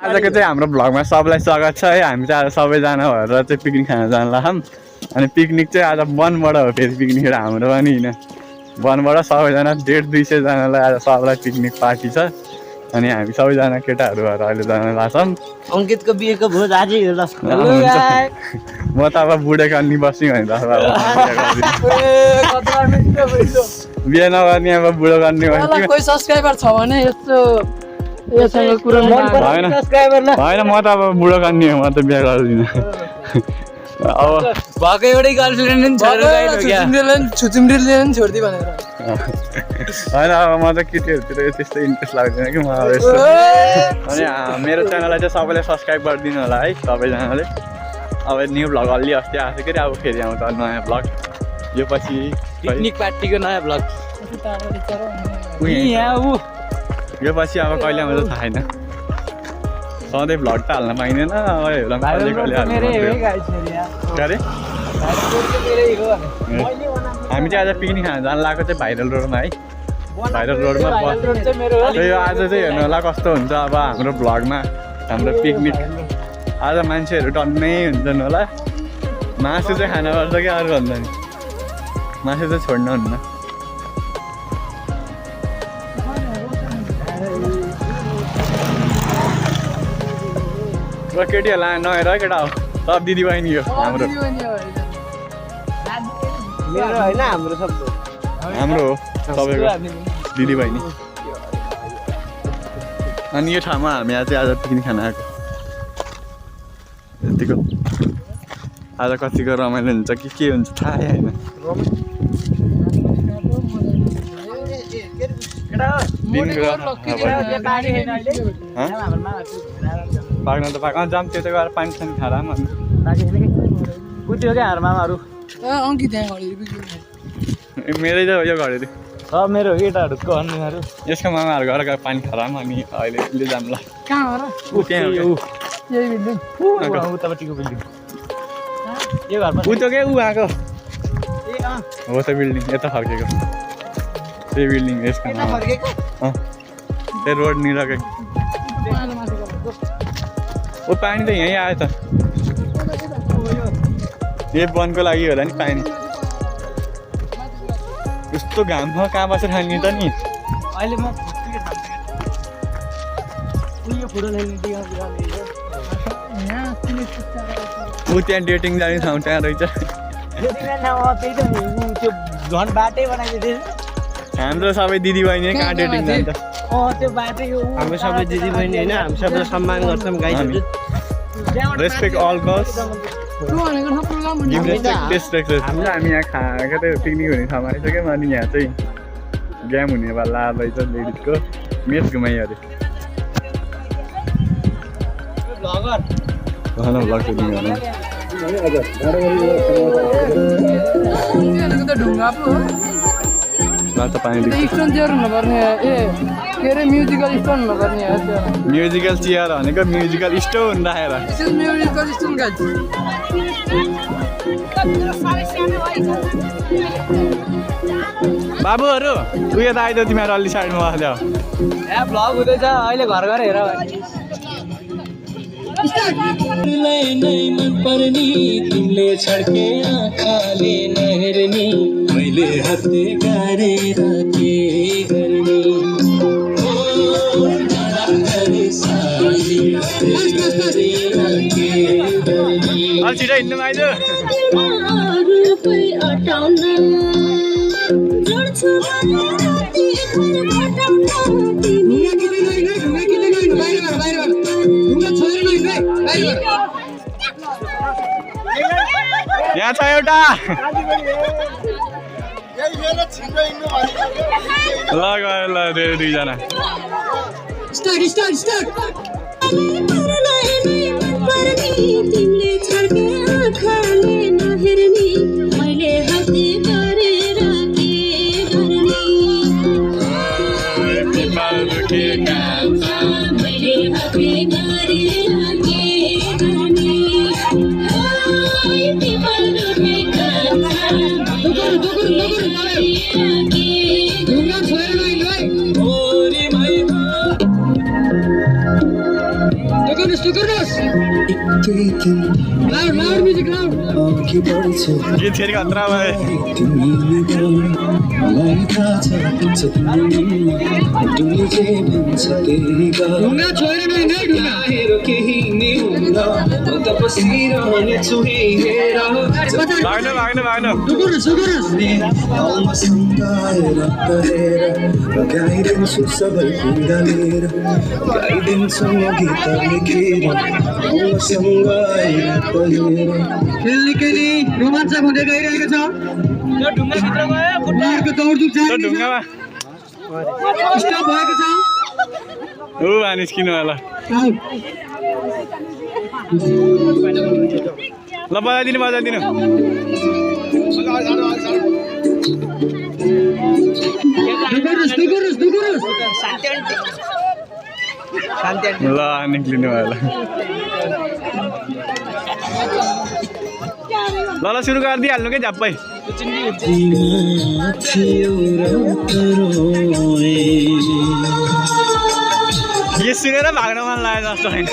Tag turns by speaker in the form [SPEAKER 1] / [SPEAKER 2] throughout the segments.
[SPEAKER 1] आजको चाहिँ हाम्रो भ्लगमा सबलाई स्वागत छ है। हामी चाहिँ आज सबैजना भएर चाहिँ पिकनिक खान जान लाग्छौँ। अनि पिकनिक चाहिँ आज वनबाट हो, फेरि पिकनिक हाम्रो पनि होइन, वनबाट सबैजना 150-200 जनालाई आज सबलाई पिकनिक पार्टी छ। अनि हामी सबैजना केटाहरू भएर अहिले जान लाग्छौँ।
[SPEAKER 2] अङ्कितको बिहेको भोज आजै हो ल।
[SPEAKER 1] म त अब बुढेको अनि बस्ने भने त बिहे नगर्ने अब बुढो गर्ने
[SPEAKER 3] कोही सब्सक्राइबर छ भने यस्तो
[SPEAKER 1] होइन म त अब बुढो गर्ने हो, म त बिहे गर्दिनँ। अब
[SPEAKER 2] भएको एउटै गर्लफ्रेन्ड नि
[SPEAKER 3] छुचिमरीले नि छोड्दी भनेर
[SPEAKER 1] होइन, अब म त केटीहरूतिर त्यस्तो इन्ट्रेस्ट लाग्दैन कि म अब यस्तो। अनि मेरो च्यानललाई चाहिँ सबैले सब्सक्राइब गरिदिनु होला है सबैजनाले। अब न्यू भ्लग अलि अस्ति आएको थियो, अब फेरि आउँछ नयाँ भ्लग। यो पछि
[SPEAKER 2] पिकनिक पार्टीको नयाँ भ्लग
[SPEAKER 1] यो पछि अब कहिले आउँछ थाहा छैन। सधैँ भ्लग त हाल्न पाइँदैन, अब हेरौँ कहिले कहिले हाल्नु। हामी चाहिँ आज पिकनिक खान जान लागेको चाहिँ भाइरल रोडमा है। भाइरल रोडमा त्यही आज चाहिँ हेर्नु होला कस्तो हुन्छ अब हाम्रो भ्लगमा हाम्रो पिकनिक। आज मान्छेहरू टन्नै हुन्छन् होला। मासु चाहिँ खान पर्छ कि अरू भन्दा नि, मासु चाहिँ छोड्नु हुन्न। केटीहरूलाई नहेर केटा हो, सब दिदीबहिनी हो हाम्रो।
[SPEAKER 2] मेरो होइन हाम्रो सबको
[SPEAKER 1] हाम्रो हो सबैको दिदीबहिनी। अनि यो ठाउँमा हामी आज पिकनिक खान आएको। यतिको आज कतिको रमाइलो हुन्छ कि के हुन्छ थाहै होइन। पाक्न त पाक्न जाम, त्यो त गएर पानी सानी खाएर पनि
[SPEAKER 2] कुट्यो क्या हाम्रो मामाहरू।
[SPEAKER 3] अङ्कित
[SPEAKER 1] मेरै त यो घरेरी
[SPEAKER 2] सब मेरो केटाहरूको अन्यहरू
[SPEAKER 1] यसको मामाहरू घर गएर पानी खाएर पनि अनि अहिले उसले जाम ल
[SPEAKER 3] कहाँ हो र?
[SPEAKER 1] ऊ त्यहाँ हो
[SPEAKER 3] यही बिल्डिङ
[SPEAKER 2] उतापट्टिको बिल्डिङ यो घरमा
[SPEAKER 1] ऊ त के ऊ आएको हो त बिल्डिङ यता फर्केको त्यही बिल्डिङ यसको मामा। त्यही रोड निरके ओ पानी त यहीँ आयो त, यही वनको लागि होला नि पानी। यस्तो घाम छ कहाँ बसेर खाने त नि।
[SPEAKER 2] अहिले म उयो फुटबल
[SPEAKER 1] ऊ त्यहाँ डेटिङ जाने ठाउँ त्यहाँ रहेछ।
[SPEAKER 2] त्यही त त्यो झन् बाटै बनाइदिँदै
[SPEAKER 1] हाम्रो सबै दिदीबहिनी कहाँ डेटिङ जान्छ।
[SPEAKER 2] त्यो बाटै हाम्रो सबै दिदीबहिनी होइन, हामी सबैलाई सम्मान गर्छौँ गाइजहरू।
[SPEAKER 1] Respect all girls, give respect test respect. हामी यहाँ खाएको त्यो पिकनिक हुने ठाउँमा आइसक्यौँ। अनि यहाँ चाहिँ गेम हुनेवाला रहेछ लेडिजको, मेच घुमाइ अरे भ्लग सुटिङ गर्नु।
[SPEAKER 3] ढुङ्गा पो हो
[SPEAKER 1] रातो पानी
[SPEAKER 3] स्टोन चेयर हुनुपर्ने। ए के अरे म्युजिकल स्टोन हुनुपर्ने।
[SPEAKER 1] म्युजिकल चेयर भनेको म्युजिकल स्टोन राखेर
[SPEAKER 3] म्युजिकल स्टोन गाइज।
[SPEAKER 1] बाबुहरू उयो त आइदियो तिमीहरू अलि साइडमा बस्दै
[SPEAKER 2] यहाँ भ्लग हुँदैछ अहिले घर घर हेर। तिमीले छड्के आँखाले नहेर्ने मैले हातले गाडेर के गर्ने।
[SPEAKER 1] अलि छिटो हिँड्नु आइदियो। यहाँ छ एउटा ल गयो ल दुईजना।
[SPEAKER 4] तिमीले छड्के आँखाले नहेर्ने मैले हातले गरेर के गर्ने। मैले हातले गरेर के गर्ने।
[SPEAKER 1] गीत फेरि खतरा भयो भाग्नु भाग्नु भाग्नु
[SPEAKER 5] गाइदिन्छु सबै कुरा लिएर गाइदिन्छु म गीत लेखेर सँग
[SPEAKER 3] निकै नै रोमाञ्चक हुँदै गइरहेको छ फुटबलको दौडधुप
[SPEAKER 1] त्यो
[SPEAKER 3] जारी
[SPEAKER 1] ढुङ्गामा
[SPEAKER 3] स्टप भएको छ
[SPEAKER 1] ऊ निस्किनु होला ल बजाइदिनु बजाइदिनु ल निक्लिनु होला ल सुरु गरिदिइहाल्नु के झप्पै यो सुनेर भाग्न मन लाग्यो जस्तो होइन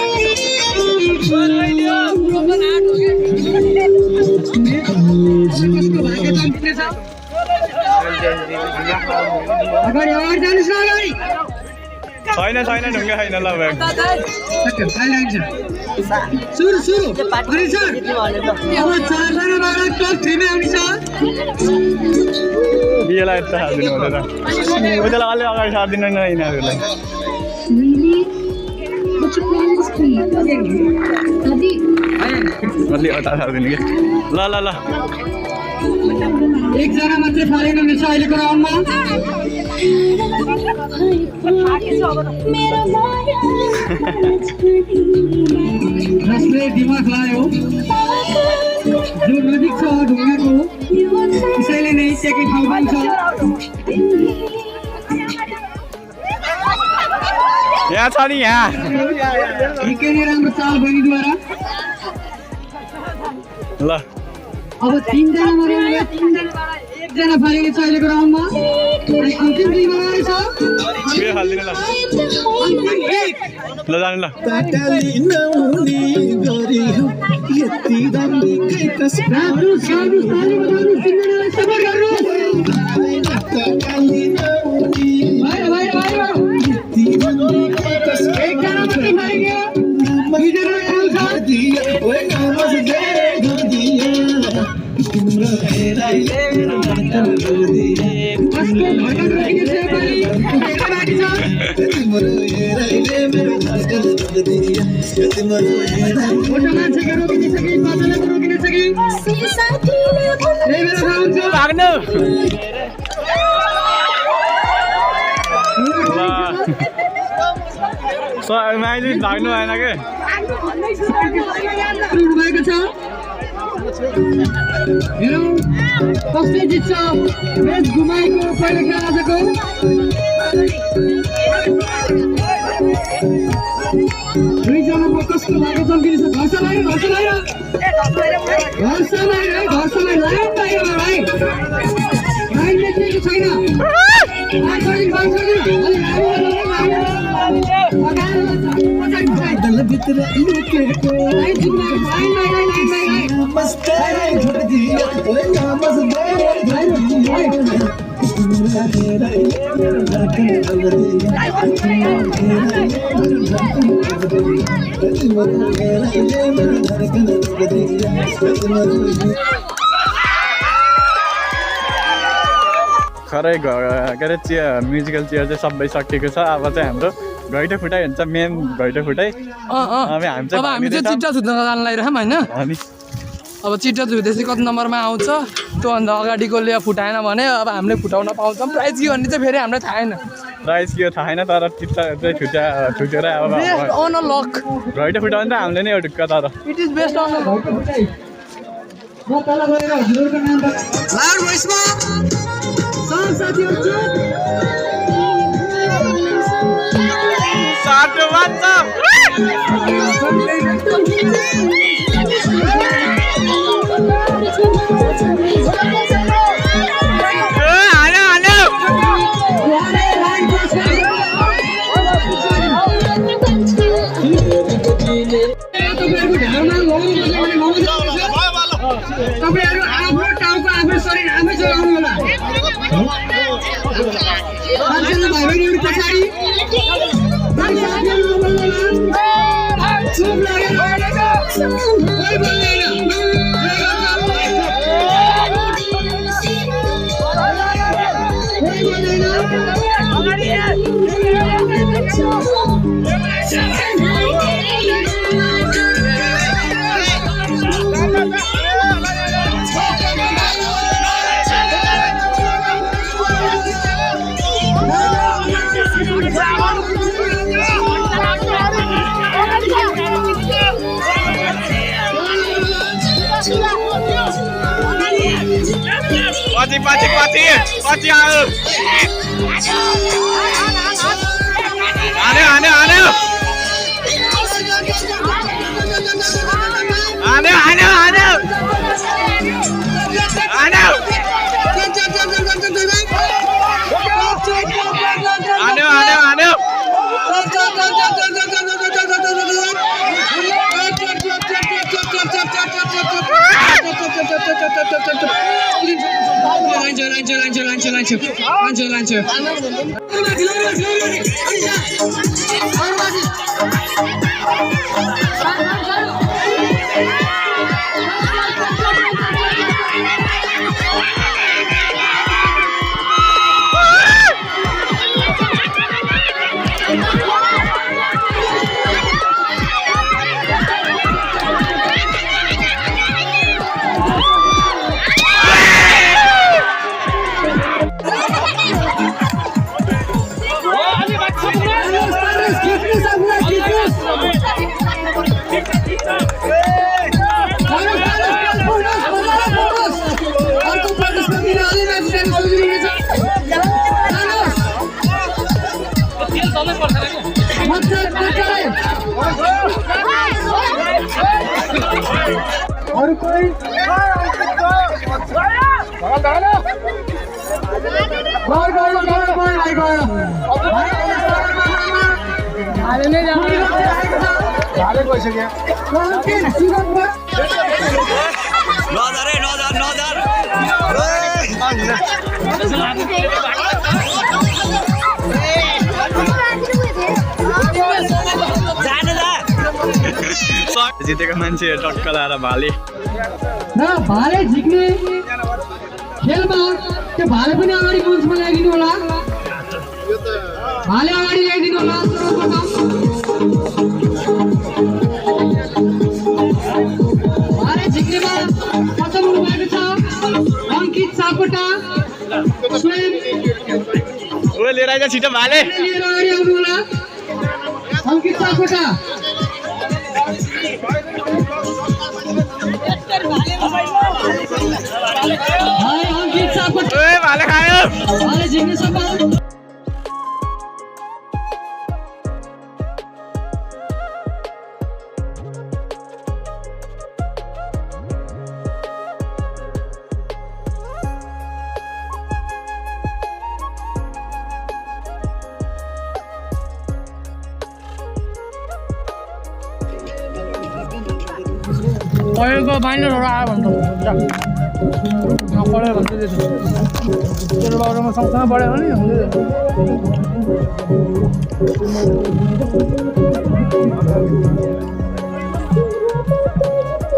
[SPEAKER 1] छैन छैन ढुङ्गा छैन ल बिहेलाई यता हालिदिनु हुँदैन उतालाई अलि अगाडि सारिदिनु न यिनीहरूलाई अलि यता सारिदिनु कि ल ल ल
[SPEAKER 3] एकजना मात्रै फालेन रहेछ अहिलेको राउन्डमा जसले दिमाग लायो जो नजिक छ ढुङ्गाको त्यसैले नै सेकेन्ड ठाउँ पाउँछ
[SPEAKER 1] यहाँ छ नि यहाँ
[SPEAKER 3] निकै नै राम्रो चाल बहिनीद्वारा
[SPEAKER 1] ल
[SPEAKER 3] अब तीनजना मऱ्यो एकजना फालिने छ अहिलेको राउन्डमा अनि अन्तिम दुईमा रहेछ
[SPEAKER 1] बिहे हालिदिनु ल ल जानु ल
[SPEAKER 3] राम्रो सानो ताली बजाउनु तिनजनालाई सपोर्ट गर्नु एकजना मात्रै फालियो दुईजना
[SPEAKER 1] भाग्नु माइली भाग्नु भएन के
[SPEAKER 3] भएको छ हेरौँ कसले जित्छ म्याच घुमाएको पहिलो खेल आजको दुईजनाको कस्तो भएको चम्किने छ घर समाएर लाइन बाहिर भाइ लाइन मेटिएको छैन
[SPEAKER 1] खरै के अरे चियर म्युजिकल चियर चाहिँ सबै सकिएको छ अब चाहिँ हाम्रो घैटे फुटाइ हुन्छ मेन घैटे फुटाइ अब हामी चाहिँ
[SPEAKER 3] चिट्टा छुट्न जान लागिरहँ होइन
[SPEAKER 1] अनि
[SPEAKER 3] अब चिट्टा धुँदैछ कति नम्बरमा आउँछ त्योभन्दा अगाडिकोले फुटाएन भने अब हामीले फुटाउन पाउँछौँ प्राइज के भन्ने चाहिँ फेरि हामीलाई थाहा छैन
[SPEAKER 1] प्राइज के थाहा छैन तर चिट्टा चाहिँ छुटेर अब
[SPEAKER 3] अन अ लक
[SPEAKER 1] घैटे फुटाउनु त हामीले नै ढुक्क तर
[SPEAKER 3] it is best on a घैटे फुटाइ म तल गएर हजुरहरुको नाम लाउड भोइसमा सब साथीहरु
[SPEAKER 1] साटो वाट्सएप
[SPEAKER 3] तपाईँहरू आफ्नो टाउको आफै शरीर आफै चलाउनु होला भाइबहिनीहरू पछाडि चुप लागेर कोही
[SPEAKER 1] पछि आयो lanjut. और कोई जितेको मान्छे टक्क लाएर भाले
[SPEAKER 3] न भाले झिक्ने खेलमा त्यो भाले पनि अगाडि मञ्चमा ल्याइदिनु होला भाले अगाडि ल्याइदिनु होला भाले झिक्नेमा प्रथम हुनुभएको छ अङ्कित सापकोटा स्वयं
[SPEAKER 1] ओ लिएर आइज छिटो भाले
[SPEAKER 3] लिएर अगाडि आउनु होला अङ्कित सापकोटा
[SPEAKER 1] भाले खायो
[SPEAKER 3] भाले झिक्ने सफल पढेको बाइन्डरहरू आयो भने त पढ्यो भन्दै तेरो बाबुमा सँगसँगै पढ्यो भने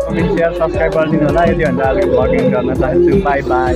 [SPEAKER 1] कमेन्ट सेयर सब्सक्राइब गरिदिनु होला यति भन्दा अलिक भ्लगिङ गर्न चाहन्छु बाई बाई